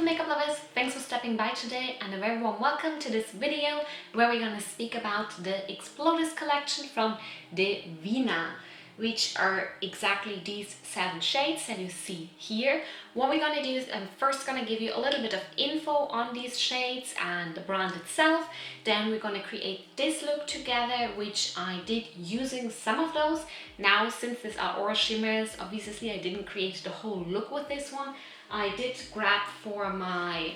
beautiful makeup lovers, thanks for stopping by today and a very warm welcome to this video where we're going to speak about the Xploders Collection from Devinah, which are exactly these 7 shades that you see here. What we're going to do is I'm first going to give you a little bit of info on these shades and the brand itself. Then we're going to create this look together, which I did using some of those. Now, since these are oil shimmers, obviously I didn't create the whole look with this one. I did grab for my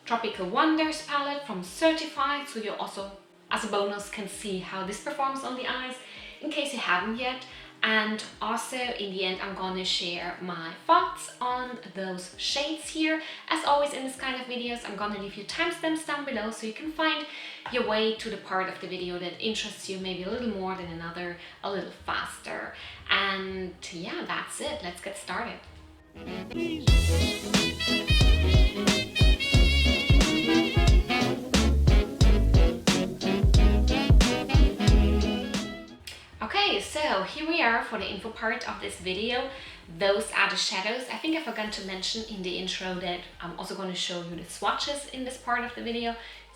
Tropical Wonders palette from Certified, so you also, as a bonus, can see how this performs on the eyes, in case you haven't yet. And also, in the end, I'm gonna share my thoughts on those shades here. As always in this kind of videos, I'm gonna leave you timestamps down below so you can find your way to the part of the video that interests you maybe a little more than another, a little faster. And yeah, that's it. Let's get started. Okay, so here we are for the info part of this video. Those are the shadows. I think I forgot to mention in the intro that I'm also going to show you the swatches in this part of the video,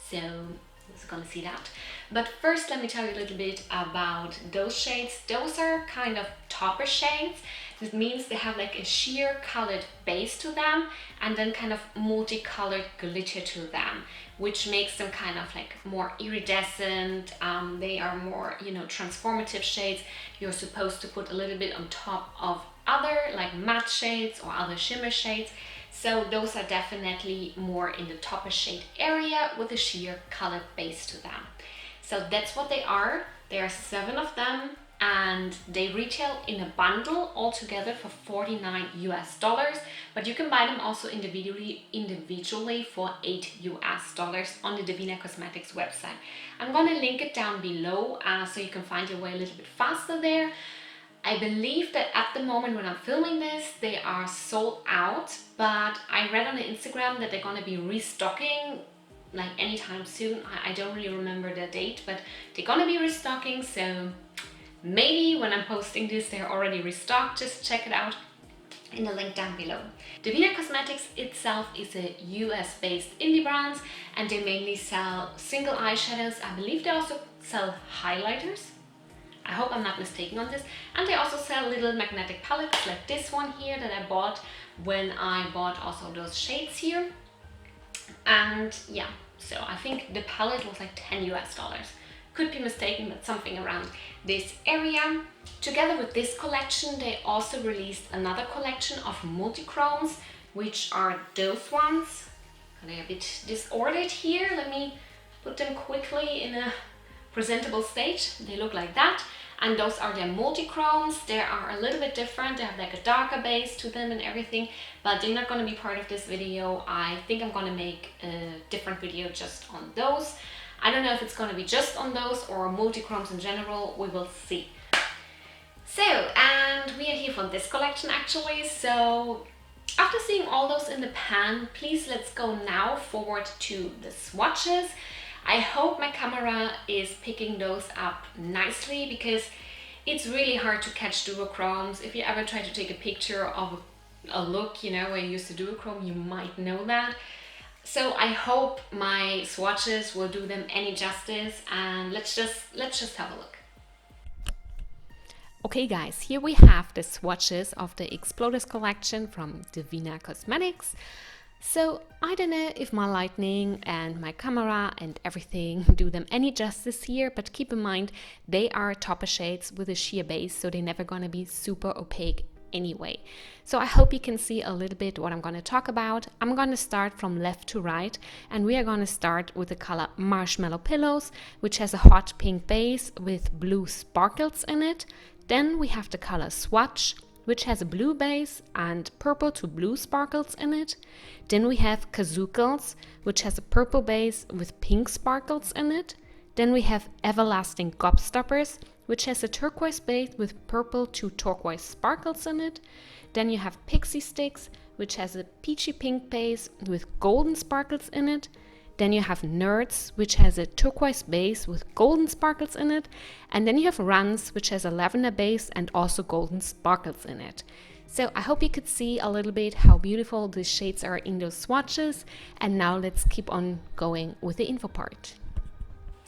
so you're going to see that. But first, let me tell you a little bit about those shades. Those are kind of topper shades. This means they have like a sheer colored base to them and then kind of multicolored glitter to them, which makes them kind of like more iridescent. They are more, transformative shades. You're supposed to put a little bit on top of other like matte shades or other shimmer shades. So those are definitely more in the topper shade area with a sheer color base to them. So that's what they are. There are 7 of them and they retail in a bundle altogether for $49 US, but you can buy them also individually for $8 US on the Devinah Cosmetics website. I'm gonna link it down below so you can find your way a little bit faster there. I believe that at the moment when I'm filming this, they are sold out, but I read on the Instagram that they're gonna be restocking like anytime soon. I don't really remember the date, but they're gonna be restocking, so maybe when I'm posting this, they're already restocked. Just check it out in the link down below. Devinah Cosmetics itself is a US-based indie brand, and they mainly sell single eyeshadows. I believe they also sell highlighters. I hope I'm not mistaken on this. And they also sell little magnetic palettes like this one here that I bought when I bought also those shades here. And yeah, so I think the palette was like $10 US. Could be mistaken, but something around this area. Together with this collection, they also released another collection of multi-chromes, which are those ones. They're a bit disordered here. Let me put them quickly in a presentable state. They look like that. And those are their multi-chromes. They are a little bit different. They have like a darker base to them and everything, but they're not going to be part of this video. I think I'm going to make a different video just on those. I don't know if it's going to be just on those or multi-chromes in general. We will see. So, and we are here for this collection actually. So after seeing all those in the pan, please let's go now forward to the swatches. I hope my camera is picking those up nicely because it's really hard to catch duochromes. If you ever try to take a picture of a look, where you use the duochrome, you might know that. So I hope my swatches will do them any justice, and let's just have a look. Okay guys, here we have the swatches of the Xploders Collection from Devinah Cosmetics. So I don't know if my lighting and my camera and everything do them any justice here, but keep in mind they are topper shades with a sheer base, so they're never gonna be super opaque anyway. So I hope you can see a little bit what I'm going to talk about. I'm going to start from left to right, and we are going to start with the color Marshmallow Pillows, which has a hot pink base with blue sparkles in it. Then we have the color Swatch, which has a blue base and purple to blue sparkles in it. Then we have Kazookles, which has a purple base with pink sparkles in it. Then we have Everlasting Gobstoppers, which has a turquoise base with purple to turquoise sparkles in it. Then you have Pixie Sticks, which has a peachy pink base with golden sparkles in it. Then you have Nerds, which has a turquoise base with golden sparkles in it. And then you have Runs, which has a lavender base and also golden sparkles in it. So I hope you could see a little bit how beautiful these shades are in those swatches. And now let's keep on going with the info part.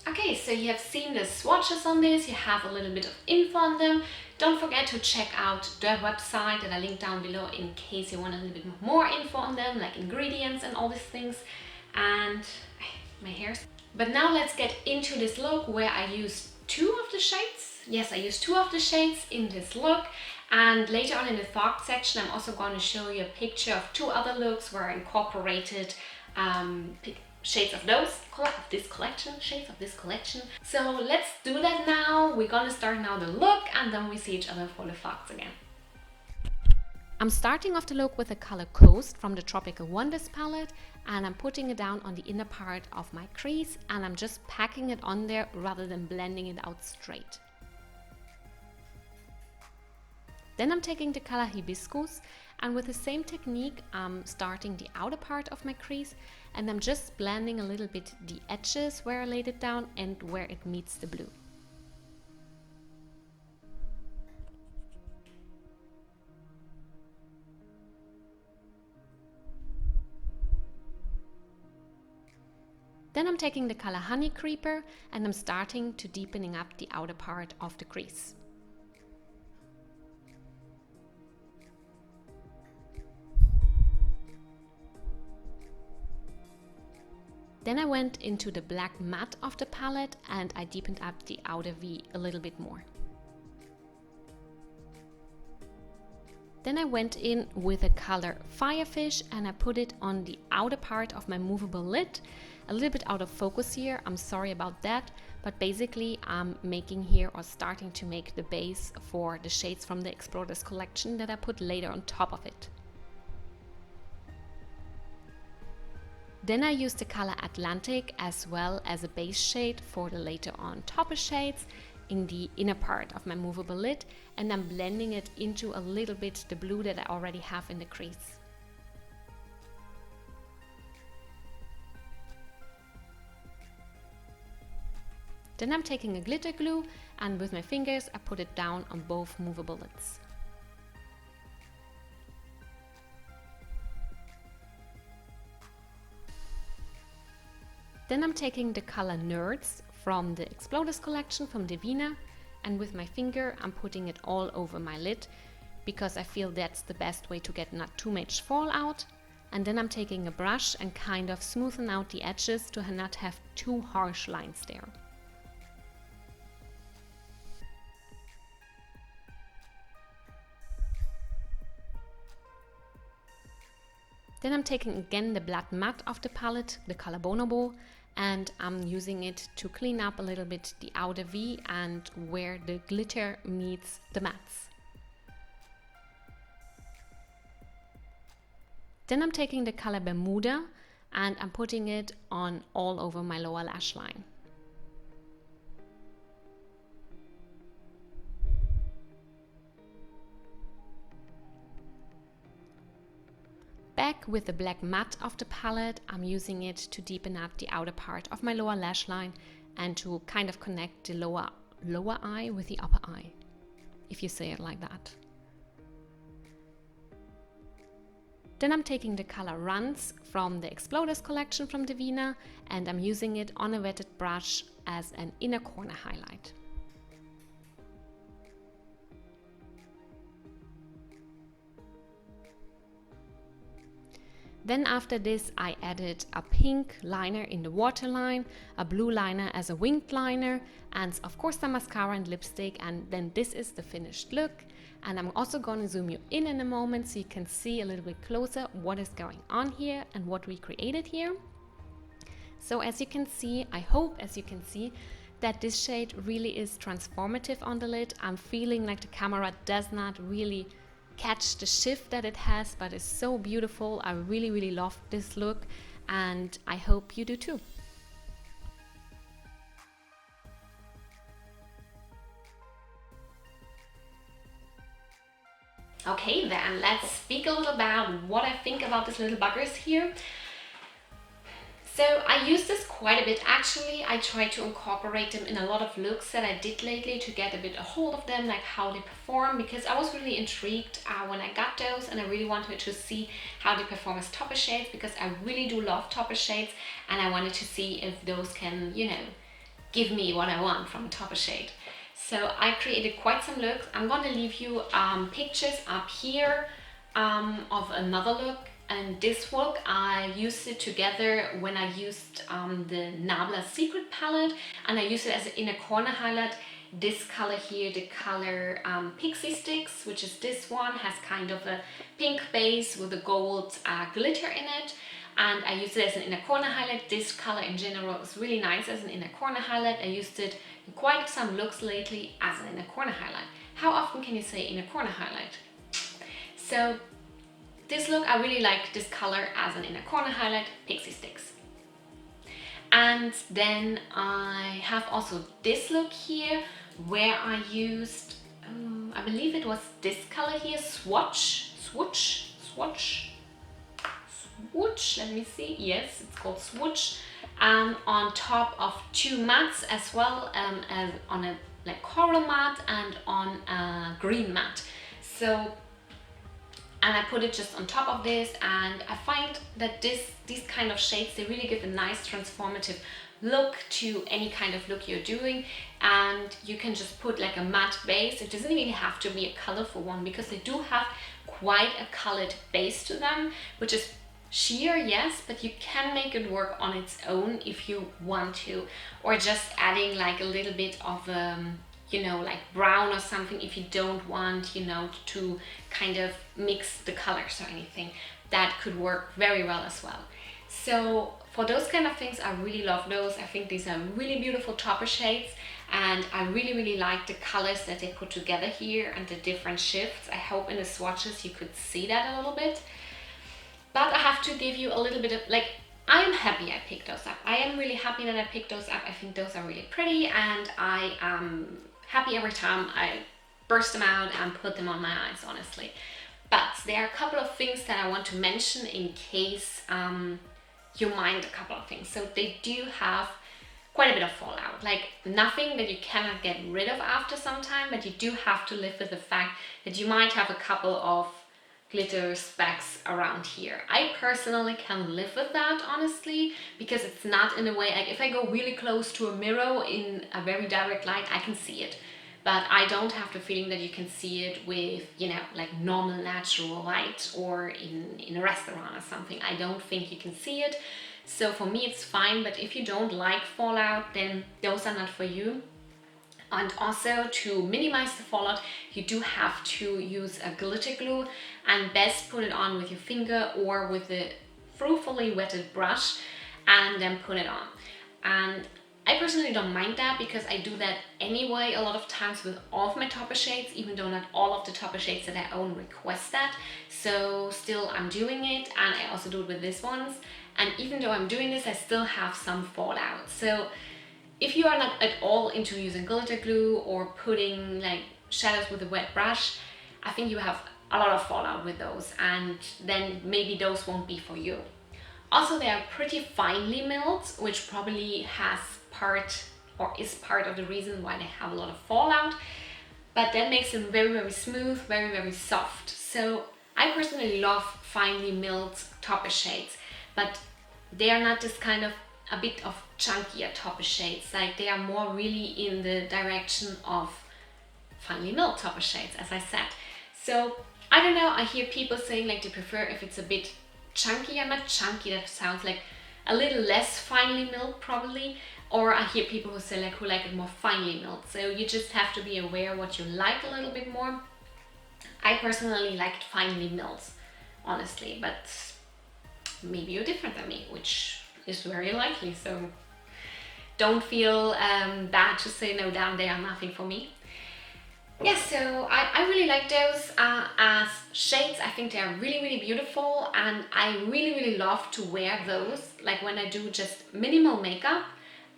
Okay, so you have seen the swatches on this, you have a little bit of info on them. Don't forget to check out their website that I linked down below in case you want a little bit more info on them, like ingredients and all these things. And my hair. But now let's get into this look where I used 2 of the shades. Yes, I used 2 of the shades in this look. And later on in the thought section, I'm also going to show you a picture of 2 other looks where I incorporated shades of this collection. So let's do that now. We're gonna start now the look and then we see each other for the thoughts again. I'm starting off the look with the color Coast from the Tropical Wonders palette, and I'm putting it down on the inner part of my crease, and I'm just packing it on there rather than blending it out straight. Then I'm taking the color Hibiscus, and with the same technique I'm starting the outer part of my crease, and I'm just blending a little bit the edges where I laid it down and where it meets the blue. Then I'm taking the color Honey Creeper and I'm starting to deepening up the outer part of the crease. Then I went into the black matte of the palette and I deepened up the outer V a little bit more. Then I went in with the color Firefish and I put it on the outer part of my movable lid. A little bit out of focus here, I'm sorry about that, but basically I'm making here or starting to make the base for the shades from the Xploders collection that I put later on top of it. Then I used the color Atlantic as well as a base shade for the later on topper shades in the inner part of my movable lid, and I'm blending it into a little bit the blue that I already have in the crease. Then I'm taking a glitter glue and with my fingers I put it down on both movable lids. Then I'm taking the color Nerds from the Xploders collection from Devinah, and with my finger I'm putting it all over my lid because I feel that's the best way to get not too much fallout. And then I'm taking a brush and kind of smoothen out the edges to not have too harsh lines there. Then I'm taking again the black matte of the palette, the color Bonobo, and I'm using it to clean up a little bit the outer V and where the glitter meets the mattes. Then I'm taking the color Bermuda and I'm putting it on all over my lower lash line. Back with the black matte of the palette, I'm using it to deepen up the outer part of my lower lash line and to kind of connect the lower eye with the upper eye, if you say it like that. Then I'm taking the color Runs from the Xploders collection from Devinah and I'm using it on a wetted brush as an inner corner highlight. Then after this I added a pink liner in the waterline, a blue liner as a winged liner, and of course some mascara and lipstick, and then this is the finished look. And I'm also going to zoom you in a moment so you can see a little bit closer what is going on here and what we created here. So as you can see, I hope as you can see, that this shade really is transformative on the lid. I'm feeling like the camera does not really catch the shift that it has, but it's so beautiful. I really love this look and I hope you do too. Okay, then let's speak a little about what I think about these little buggers here. So I use this quite a bit actually. I try to incorporate them in a lot of looks that I did lately to get a bit a hold of them, like how they perform, because I was really intrigued when I got those, and I really wanted to see how they perform as topper shades, because I really do love topper shades, and I wanted to see if those can, you know, give me what I want from a topper shade. So I created quite some looks. I'm going to leave you pictures up here of another look. And this look, I used it together when I used the Nabla Secret palette, and I used it as an inner corner highlight. This color here, the color Pixie Sticks, which is this one, has kind of a pink base with a gold glitter in it. And I used it as an inner corner highlight. This color in general is really nice as an inner corner highlight. I used it in quite some looks lately as an inner corner highlight. How often can you say inner corner highlight? So this look, I really like this color as an inner corner highlight, Pixie Sticks. And then I have also this look here where I used, I believe it was this color here, Swatch, let me see, yes, it's called Swatch, on top of two mattes as well, as on a like coral matte and on a green matte. So, and I put it just on top of this, and I find that these kind of shades, they really give a nice transformative look to any kind of look you're doing. And you can just put like a matte base. It doesn't really have to be a colorful one, because they do have quite a colored base to them, which is sheer, yes, but you can make it work on its own if you want to, or just adding like a little bit of you know, like brown or something if you don't want, you know, to kind of mix the colors or anything. That could work very well as well. So for those kind of things, I really love those. I think these are really beautiful topper shades, and I really like the colors that they put together here and the different shifts. I hope in the swatches you could see that a little bit. But I have to give you a little bit of, like, I am happy I picked those up. I am really happy that I picked those up. I think those are really pretty, and I am happy every time I burst them out and put them on my eyes, honestly. But there are a couple of things that I want to mention in case you mind a couple of things. So they do have quite a bit of fallout, like nothing that you cannot get rid of after some time, but you do have to live with the fact that you might have a couple of glitter specks around here. I personally can live with that, honestly, because it's not in a way, like if I go really close to a mirror in a very direct light, I can see it. But I don't have the feeling that you can see it with, you know, like normal natural light or in a restaurant or something. I don't think you can see it. So for me it's fine, but if you don't like fallout, then those are not for you. And also, to minimize the fallout, you do have to use a glitter glue, and best put it on with your finger or with a fruitfully wetted brush, and then put it on. And I personally don't mind that, because I do that anyway a lot of times with all of my topper shades, even though not all of the topper shades that I own request that. So still I'm doing it, and I also do it with these ones. And even though I'm doing this, I still have some fallout. So if you are not at all into using glitter glue or putting like shadows with a wet brush, I think you have a lot of fallout with those, and then maybe those won't be for you. Also, they are pretty finely milled, which probably has part or is part of the reason why they have a lot of fallout, but that makes them very smooth, very soft. So I personally love finely milled topper shades, but they are not this kind of a bit of chunkier topper shades, like they are more really in the direction of finely milled topper shades, as I said. So I don't know, I hear people saying like they prefer if it's a bit chunkier, not chunky, that sounds like a little less finely milled probably, or I hear people who say like who like it more finely milled. So you just have to be aware what you like a little bit more. I personally like it finely milled, honestly, but maybe you're different than me, which is very likely, so don't feel bad to say no, down they are nothing for me. Yeah, so I really like those as shades. I think they are really beautiful, and I really love to wear those like when I do just minimal makeup,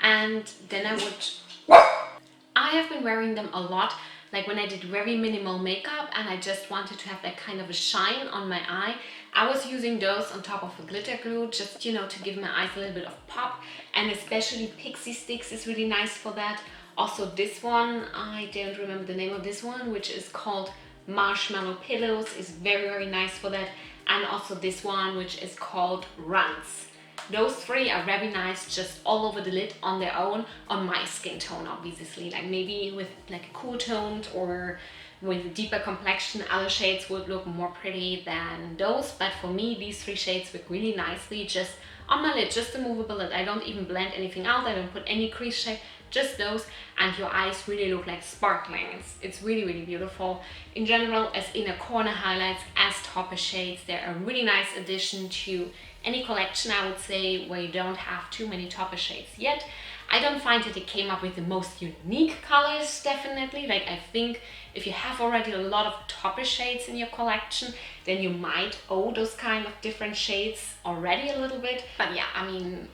and then I have been wearing them a lot, like when I did very minimal makeup and I just wanted to have that kind of a shine on my eye. I was using those on top of a glitter glue, just, you know, to give my eyes a little bit of pop, and especially Pixie Sticks is really nice for that. Also this one, I don't remember the name of this one, which is called Marshmallow Pillows, is very, very nice for that. And also this one, which is called Runs. Those three are very nice just all over the lid on their own, on my skin tone obviously. Like maybe with like a cool toned or with a deeper complexion, other shades would look more pretty than those. But for me, these three shades work really nicely just on my lid, just a movable lid. I don't even blend anything out, I don't put any crease shape, just those, and your eyes really look like sparkling. It's really, really beautiful. In general, as inner corner highlights, as topper shades, they're a really nice addition to any collection, I would say, where you don't have too many topper shades yet. I don't find that it came up with the most unique colors, definitely. Like, I think if you have already a lot of topper shades in your collection, then you might owe those kind of different shades already a little bit. But yeah, I mean,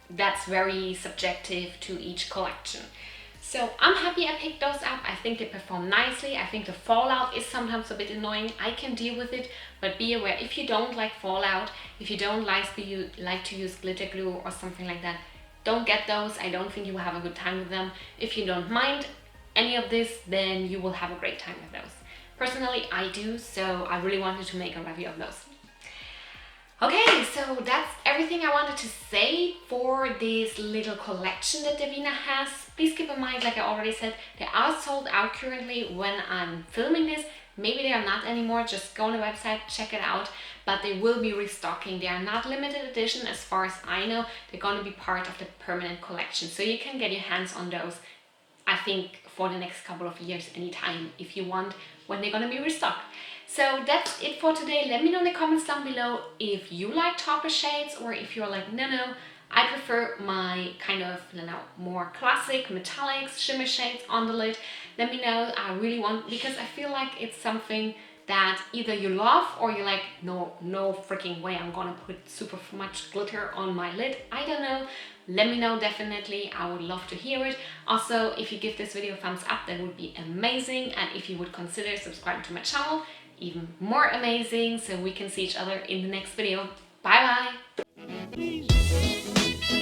that's very subjective to each collection. So I'm happy I picked those up. I think they perform nicely. I think the fallout is sometimes a bit annoying. I can deal with it, but be aware, if you don't like fallout, if you don't like to use glitter glue or something like that, don't get those. I don't think you will have a good time with them. If you don't mind any of this, then you will have a great time with those. Personally, I do, so I really wanted to make a review of those. Okay, so that's everything I wanted to say for this little collection that Devinah has. Please keep in mind, like I already said, they are sold out currently when I'm filming this. Maybe they are not anymore, just go on the website, check it out. But they will be restocking. They are not limited edition as far as I know. They're going to be part of the permanent collection. So you can get your hands on those, I think, for the next couple of years anytime if you want, when they're going to be restocked. So that's it for today. Let me know in the comments down below if you like topper shades, or if you're like, no, I prefer my kind of, you know, more classic metallics, shimmer shades on the lid. Let me know. I really want, because I feel like it's something that either you love or you're like, no freaking way, I'm gonna put super much glitter on my lid. I don't know. Let me know, definitely. I would love to hear it. Also, if you give this video a thumbs up, that would be amazing. And if you would consider subscribing to my channel, even more amazing, so we can see each other in the next video. Bye bye.